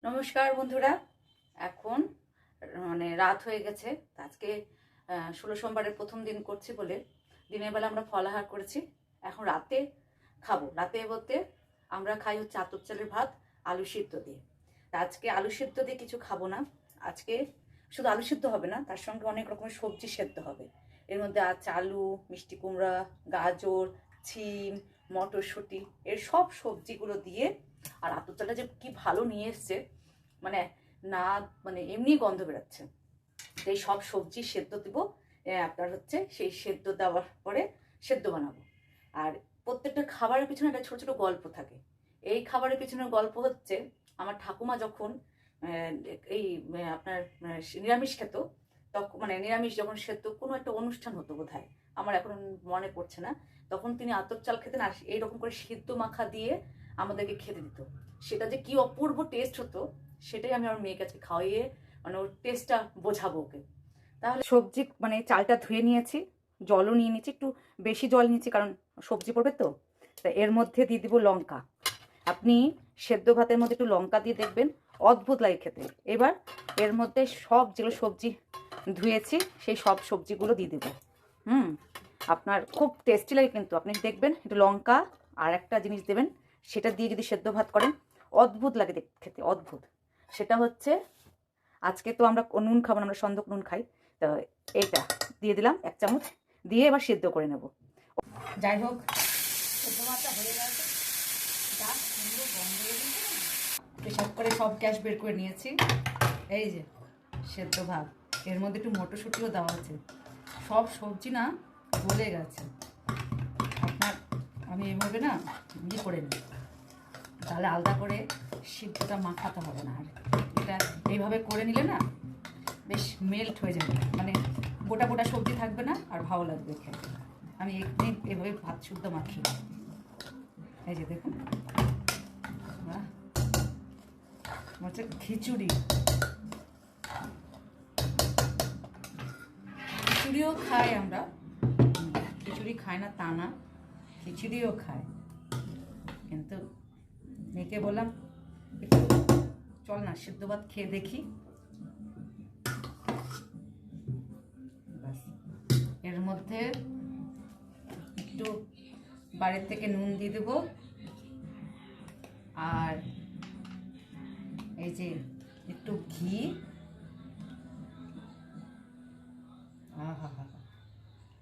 নমস্কার বন্ধুরা। এখন রাত হয়ে গেছে। আজকে 16 সোমবারের প্রথম দিন করছি বলে দিনের বেলা আমরা ফলাহার করেছি। এখন রাতে খাবো। রাতে বলতে আমরা খাই হচ্ছে আতপ চালের ভাত আলু সিদ্ধ দিয়ে। আজকে আলু সিদ্ধ দিয়ে কিছু খাবো না। আজকে শুধু আলু সিদ্ধ হবে না, তার সঙ্গে অনেক রকমের সবজি সেদ্ধ হবে। এর মধ্যে আছে আলু, মিষ্টি কুমড়া, গাজর, সিম, মটরশুঁটি, এর সব সবজিগুলো দিয়ে। আর আতপ চালটা যে কি ভালো নিয়ে এসছে, মানে না এমনি গন্ধ বেরোচ্ছে। তো এই সব সবজি সেদ্ধ দিব। আপনার হচ্ছে সেই সেদ্ধ দেওয়ার পরে সেদ্ধ বানাবো। আর প্রত্যেকটা খাবারের পিছনে একটা ছোট ছোট গল্প থাকে। এই খাবারের পিছনে গল্প হচ্ছে, আমার ঠাকুমা যখন এই আপনার নিরামিষ খেত, তখন নিরামিষ যখন সেদ্ধ কোনো একটা অনুষ্ঠান হতো বোধহয়, আমার এখন মনে পড়ছে না, তখন তিনি আতপ চাল খেতেন আর এইরকম করে সিদ্ধ মাখা দিয়ে আমাদেরকে খেতে দিত। সেটা যে কি অপূর্ব টেস্ট হতো, সেটাই আমি আমার মেয়েকে আজকে খাওয়াইয়ে ওর টেস্টটা বোঝাবো ওকে। তাহলে সবজি চালটা ধুয়ে নিয়েছি, জলও নিয়ে নিয়েছি, একটু বেশি জল নিয়েছি কারণ সবজি পড়বে তো। তা এর মধ্যে দিয়ে দিব লঙ্কা। আপনি সেদ্ধ ভাতের মধ্যে একটু লঙ্কা দিয়ে দেখবেন, অদ্ভুত লাগে খেতে। এবার এর মধ্যে সব যেগুলো সবজি ধুয়েছি সেই সব সবজিগুলো দিয়ে দেবো। আপনার খুব টেস্টি লাগে, কিন্তু আপনি দেখবেন একটু লঙ্কা আর একটা জিনিস দেবেন, সেটা দিয়ে যদি সেদ্ধ ভাত করেন অদ্ভুত লাগে খেতে, অদ্ভুত। সেটা হচ্ছে, আজকে তো আমরা নুন খাবো না, আমরা সন্দক নুন খাই। তো এইটা দিয়ে দিলাম 1 চামচ, দিয়ে এবার সেদ্ধ করে নেব। যাই হোক, সেদ্ধ ভাতটা হয়ে গেছে। যা সুন্দর গন্ধ বেরিয়েছে না, প্রেশার করে সব গ্যাস বের করে নিয়েছি। এই যে সেদ্ধ ভাত, এর মধ্যে একটু মটরশুঁটিও দেওয়া আছে। সব সবজি না গলে গেছে। আপনার আমি এইভাবে না করে নিই, তাহলে আলাদা করে সিদ্ধটা মাখাতে হবে না। আর এটা এইভাবে করে নিলে না বেশ মেল্ট হয়ে যাবে, গোটা গোটা সবজি থাকবে না, আর ভালো লাগবে খেতে। আমি একদিন এভাবে ভাত শুদ্ধ মাখি। এই যে দেখুন, হচ্ছে খিচুড়ি। খিচুড়িও খাই আমরা, খিচুড়ি খাই না তা না, খিচুড়িও খাই। কিন্তু মেয়েকে বললাম চল না সিদ্ধ ভাত খেয়ে দেখি। এর মধ্যে একটু বাইরের থেকে নুন দিয়ে দেবো, আর এই যে একটু ঘি।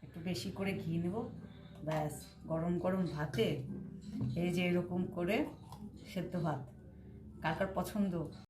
একটু বেশি করে ঘি নেব, ব্যাস। গরম গরম ভাতে এই যে এরকম করে সেদ্ধ ভাত, কার কার পছন্দ।